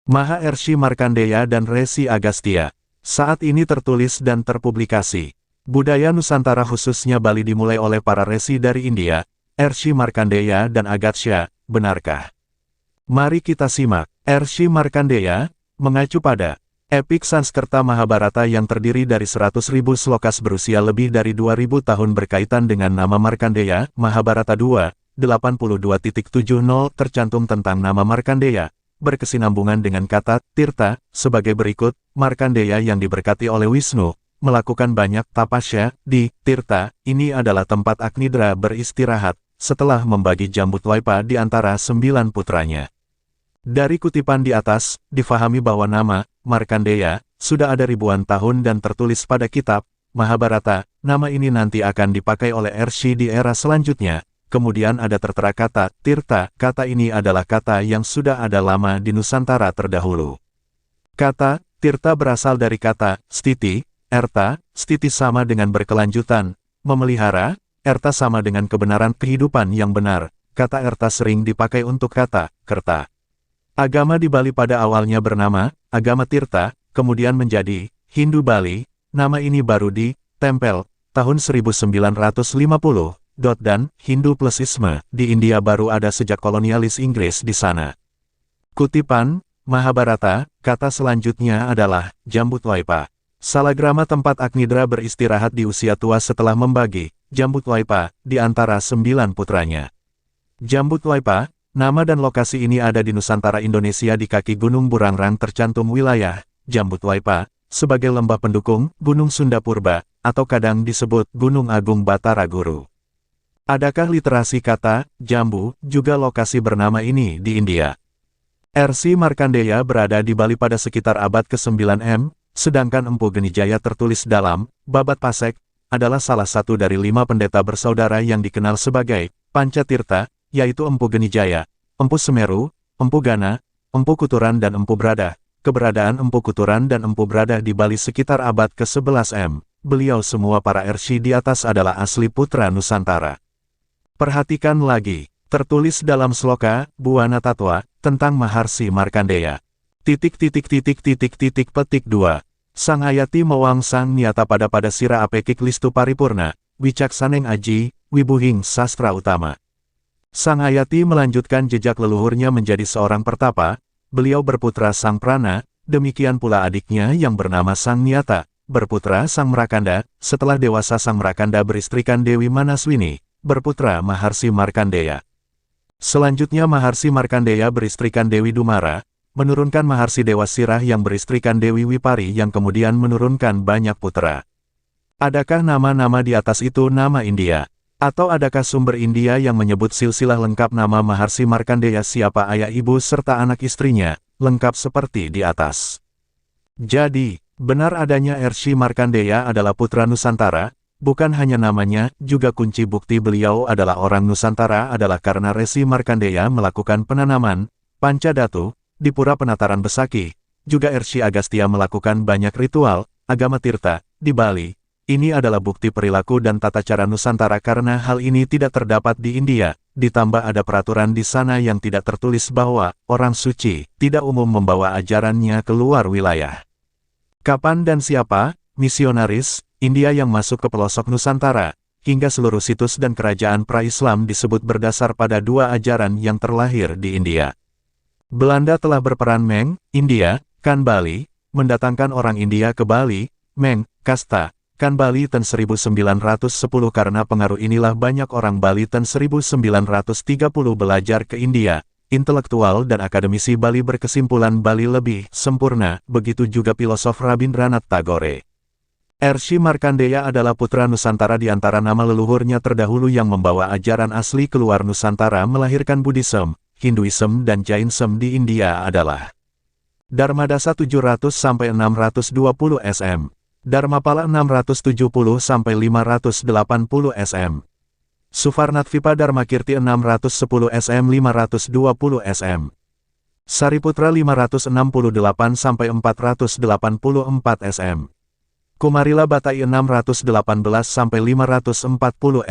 Maharshi Markandeya dan Resi Agastya. Saat ini tertulis dan terpublikasi. Budaya Nusantara khususnya Bali dimulai oleh para resi dari India, Rsi Markandeya dan Agastya, benarkah? Mari kita simak. Rsi Markandeya, mengacu pada epik Sanskerta Mahabharata yang terdiri dari 100.000 slokas berusia lebih dari 2.000 tahun berkaitan dengan nama Markandeya, Mahabharata 2, 82.70 tercantum tentang nama Markandeya, berkesinambungan dengan kata Tirta, sebagai berikut. Markandeya yang diberkati oleh Wisnu, melakukan banyak tapasya di Tirta, ini adalah tempat Agnidra beristirahat, setelah membagi Jambudwaipa di antara 9 putranya. Dari kutipan di atas, difahami bahwa nama Markandeya sudah ada ribuan tahun dan tertulis pada kitab Mahabharata. Nama ini nanti akan dipakai oleh Rsi di era selanjutnya. Kemudian ada tertera kata Tirta. Kata ini adalah kata yang sudah ada lama di Nusantara terdahulu. Kata Tirta berasal dari kata stiti, erta. Stiti sama dengan berkelanjutan, memelihara, erta sama dengan kebenaran kehidupan yang benar. Kata erta sering dipakai untuk kata kerta. Agama di Bali pada awalnya bernama agama Tirta, kemudian menjadi Hindu Bali. Nama ini baru ditempel tahun 1950. Dan Hindu Plusisme di India baru ada sejak kolonialis Inggris di sana. Kutipan Mahabharata, kata selanjutnya adalah Jambudwaipa. Salagrama tempat Agnidra beristirahat di usia tua setelah membagi Jambudwaipa di antara 9 putranya. Jambudwaipa, nama dan lokasi ini ada di Nusantara Indonesia di kaki Gunung Burangrang tercantum wilayah Jambudwaipa sebagai lembah pendukung Gunung Sunda Purba atau kadang disebut Gunung Agung Batara Guru. Adakah literasi kata Jambu juga lokasi bernama ini di India? Rsi Markandeya berada di Bali pada sekitar abad ke-9 M, sedangkan Empu Genijaya tertulis dalam Babat Pasek, adalah salah satu dari 5 pendeta bersaudara yang dikenal sebagai Pancatirta, yaitu Empu Genijaya, Empu Semeru, Empu Gana, Empu Kuturan dan Empu Brada. Keberadaan Empu Kuturan dan Empu Brada di Bali sekitar abad ke-11 M. Beliau semua para Rsi di atas adalah asli putra Nusantara. Perhatikan lagi, tertulis dalam sloka Buana Tatwa tentang Maharsi Markandeya. Petik 2. Sang Hayati Mawang Sang Niata pada Sira Apekik Listu Paripurna, Wicaksaneng Aji, Wibuhing Sastra Utama. Sang Hayati melanjutkan jejak leluhurnya menjadi seorang pertapa. Beliau berputra Sang Prana, demikian pula adiknya yang bernama Sang Niata, berputra Sang Merakanda. Setelah dewasa Sang Merakanda beristrikan Dewi Manaswini, berputra Maharsi Markandeya. Selanjutnya Maharsi Markandeya beristrikan Dewi Dumara, menurunkan Maharsi Dewa Sirah yang beristrikan Dewi Wipari yang kemudian menurunkan banyak putra. Adakah nama-nama di atas itu nama India? Atau adakah sumber India yang menyebut silsilah lengkap nama Maharsi Markandeya siapa ayah ibu serta anak istrinya, lengkap seperti di atas? Jadi, benar adanya Rsi Markandeya adalah putra Nusantara. Bukan hanya namanya, juga kunci bukti beliau adalah orang Nusantara adalah karena Resi Markandeya melakukan penanaman Pancadatu di Pura Penataran Besaki. Juga Rsi Agastya melakukan banyak ritual agama Tirta di Bali. Ini adalah bukti perilaku dan tata cara Nusantara karena hal ini tidak terdapat di India. Ditambah ada peraturan di sana yang tidak tertulis bahwa orang suci tidak umum membawa ajarannya keluar wilayah. Kapan dan siapa misionaris India yang masuk ke pelosok Nusantara, hingga seluruh situs dan kerajaan pra-Islam disebut berdasar pada 2 ajaran yang terlahir di India. Belanda telah berperan Meng, India, Kan Bali, mendatangkan orang India ke Bali, Meng, Kasta, Kan Bali tahun 1910 karena pengaruh inilah banyak orang Bali tahun 1930 belajar ke India. Intelektual dan akademisi Bali berkesimpulan Bali lebih sempurna, begitu juga filosof Rabindranath Tagore. Rsi Markandeya adalah putra Nusantara di antara nama leluhurnya terdahulu yang membawa ajaran asli keluar Nusantara melahirkan Buddhisme, Hinduisme dan Jainisme di India adalah Dharmadasa 700-620 sm, Dharmapala 670-580 sm, Suvarnatvipa Dharmakirti 610 sm 520 sm, Sariputra 568-484 sm, Kumarila Batai 618-540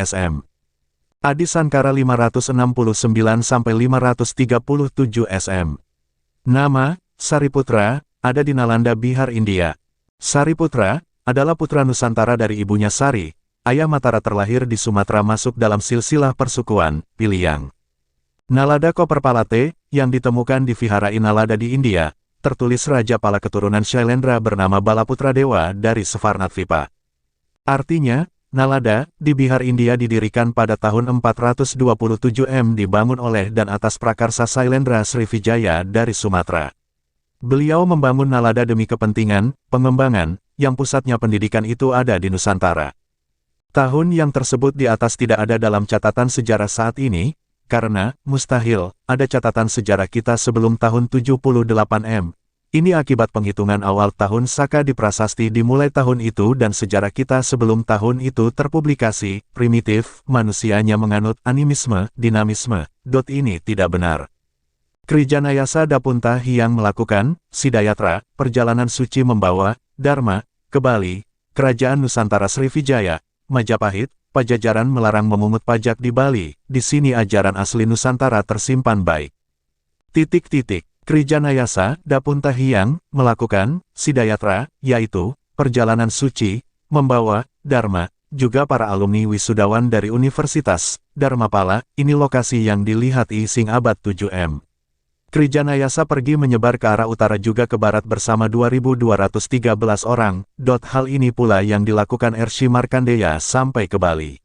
sm. Adi Sankara 569-537 sm. Nama, Sariputra, ada di Nalanda, Bihar, India. Sariputra adalah putra Nusantara dari ibunya Sari, ayah Matara terlahir di Sumatera masuk dalam silsilah persukuan Piliang. Nalada Koperpalate, yang ditemukan di Vihara Inalada di India, tertulis Raja Pala keturunan Shailendra bernama Balaputra Dewa dari Svarnadvipa. Artinya, Nalada, di Bihar India didirikan pada tahun 427 dibangun oleh dan atas prakarsa Shailendra Srivijaya dari Sumatera. Beliau membangun Nalada demi kepentingan pengembangan, yang pusatnya pendidikan itu ada di Nusantara. Tahun yang tersebut di atas tidak ada dalam catatan sejarah saat ini, karena, mustahil, ada catatan sejarah kita sebelum tahun 78 Ini akibat penghitungan awal tahun Saka di prasasti dimulai tahun itu dan sejarah kita sebelum tahun itu terpublikasi, primitif, manusianya menganut animisme, dinamisme. Ini tidak benar. Krijanayasa Dapunta yang melakukan, Sidayatra, perjalanan suci membawa, Dharma, ke Bali, Kerajaan Nusantara Srivijaya, Majapahit, Pajajaran melarang memungut pajak di Bali, di sini ajaran asli Nusantara tersimpan baik. Krijanayasa Dapunta yang melakukan, Sidayatra, yaitu, perjalanan suci, membawa, Dharma, juga para alumni wisudawan dari Universitas, Dharmapala, ini lokasi yang dilihat Ising abad 7 Krijanayasa pergi menyebar ke arah utara juga ke barat bersama 2.213 orang. Hal ini pula yang dilakukan Rshi Markandeya sampai ke Bali.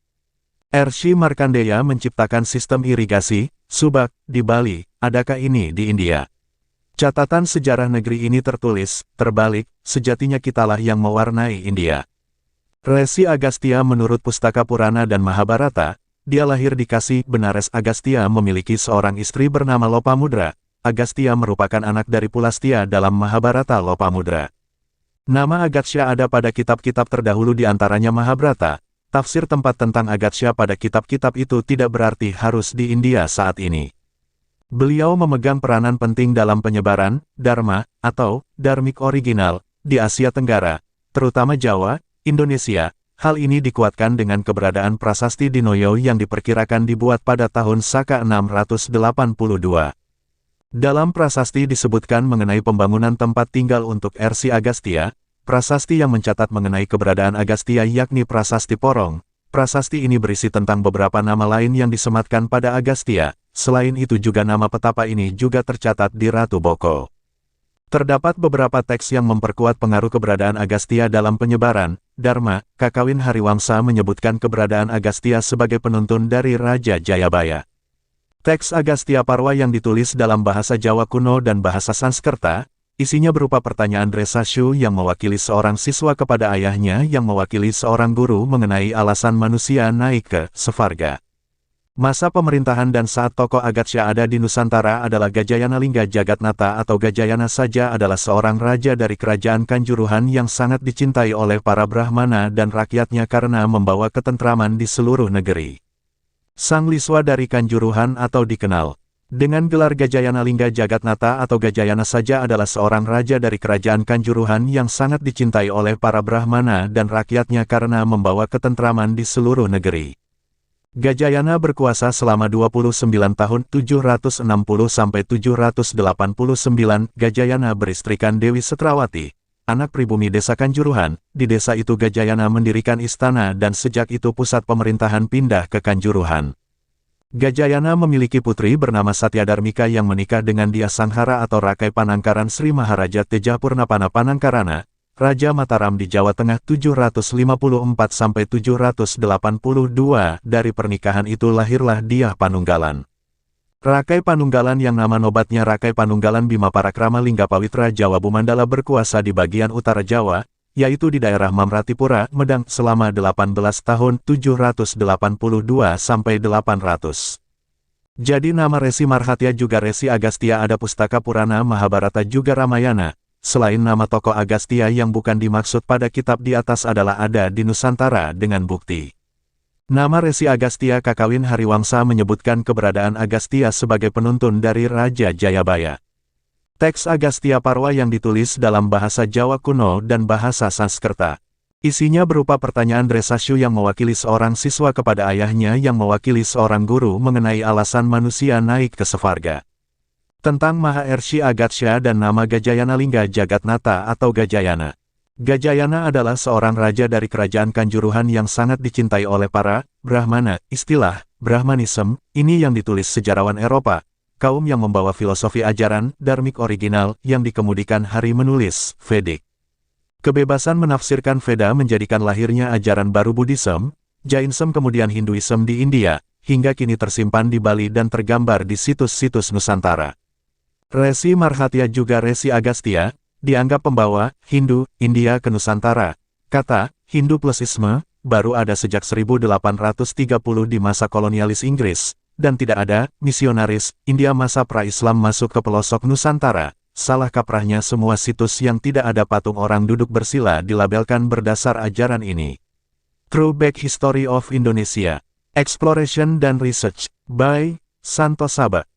Rshi Markandeya menciptakan sistem irigasi, subak, di Bali, adakah ini di India? Catatan sejarah negeri ini tertulis, terbalik, sejatinya kitalah yang mewarnai India. Resi Agastya menurut Pustaka Purana dan Mahabharata, dia lahir di Kasi. Benares Agastya memiliki seorang istri bernama Lopamudra. Agastya merupakan anak dari Pulastia dalam Mahabharata Lopamudra. Nama Agatsya ada pada kitab-kitab terdahulu di antaranya Mahabharata. Tafsir tempat tentang Agatsya pada kitab-kitab itu tidak berarti harus di India saat ini. Beliau memegang peranan penting dalam penyebaran Dharma atau Dharmik original di Asia Tenggara, terutama Jawa, Indonesia. Hal ini dikuatkan dengan keberadaan prasasti Dinoyo yang diperkirakan dibuat pada tahun Saka 682. Dalam prasasti disebutkan mengenai pembangunan tempat tinggal untuk Rsi Agastya. Prasasti yang mencatat mengenai keberadaan Agastya yakni Prasasti Porong. Prasasti ini berisi tentang beberapa nama lain yang disematkan pada Agastya. Selain itu juga nama petapa ini juga tercatat di Ratu Boko. Terdapat beberapa teks yang memperkuat pengaruh keberadaan Agastya dalam penyebaran Dharma. Kakawin Hariwamsa menyebutkan keberadaan Agastya sebagai penuntun dari Raja Jayabaya. Teks Agastya Parwa yang ditulis dalam bahasa Jawa kuno dan bahasa Sanskerta, isinya berupa pertanyaan Dresashu yang mewakili seorang siswa kepada ayahnya yang mewakili seorang guru mengenai alasan manusia naik ke Svarga. Masa pemerintahan dan saat tokoh Agatsya ada di Nusantara adalah Gajayana Lingga Jagatnata atau Gajayana saja adalah seorang raja dari kerajaan Kanjuruhan yang sangat dicintai oleh para Brahmana dan rakyatnya karena membawa ketentraman di seluruh negeri. Sang Liswa dari Kanjuruhan atau dikenal dengan gelar Gajayana Lingga Jagatnata atau Gajayana saja adalah seorang raja dari kerajaan Kanjuruhan yang sangat dicintai oleh para Brahmana dan rakyatnya karena membawa ketentraman di seluruh negeri. Gajayana berkuasa selama 29 tahun 760 sampai 789. Gajayana beristrikan Dewi Setrawati, anak pribumi desa Kanjuruhan. Di desa itu Gajayana mendirikan istana dan sejak itu pusat pemerintahan pindah ke Kanjuruhan. Gajayana memiliki putri bernama Satyadharmika yang menikah dengan Dia Sanghara atau Rakai Panangkaran Sri Maharaja Tejapurnapana Panangkarana, Raja Mataram di Jawa Tengah 754 sampai 782. Dari pernikahan itu lahirlah Dia Panunggalan. Rakai Panunggalan yang nama nobatnya Rakai Panunggalan Bima Parakrama Lingga Pawitra Jawa Bumandala berkuasa di bagian utara Jawa, yaitu di daerah Mamratipura, Medang, selama 18 tahun 782 sampai 800. Jadi nama Resi Marhatya juga Resi Agastya ada Pustaka Purana Mahabharata juga Ramayana. Selain nama tokoh Agastya yang bukan dimaksud pada kitab di atas adalah ada di Nusantara dengan bukti. Nama Resi Agastya Kakawin Hariwamsa menyebutkan keberadaan Agastya sebagai penuntun dari Raja Jayabaya. Teks Agastya Parwa yang ditulis dalam bahasa Jawa kuno dan bahasa Sanskerta. Isinya berupa pertanyaan Dresashu yang mewakili seorang siswa kepada ayahnya yang mewakili seorang guru mengenai alasan manusia naik ke Svarga. Tentang Maharshi Agastya dan nama Gajayana Lingga Jagatnata atau Gajayana. Gajayana adalah seorang raja dari kerajaan Kanjuruhan yang sangat dicintai oleh para Brahmana. Istilah Brahmanism ini yang ditulis sejarawan Eropa, kaum yang membawa filosofi ajaran dharmik original yang dikemudikan hari menulis Vedic. Kebebasan menafsirkan Veda menjadikan lahirnya ajaran baru Buddhism, Jainism kemudian Hinduism di India, hingga kini tersimpan di Bali dan tergambar di situs-situs Nusantara. Resi Marhatya juga Resi Agastya, dianggap pembawa Hindu, India ke Nusantara. Kata Hindu plus isme baru ada sejak 1830 di masa kolonialis Inggris, dan tidak ada misionaris India masa pra-Islam masuk ke pelosok Nusantara. Salah kaprahnya semua situs yang tidak ada patung orang duduk bersila dilabelkan berdasar ajaran ini. Throwback History of Indonesia, Exploration dan Research, by Santo Saba.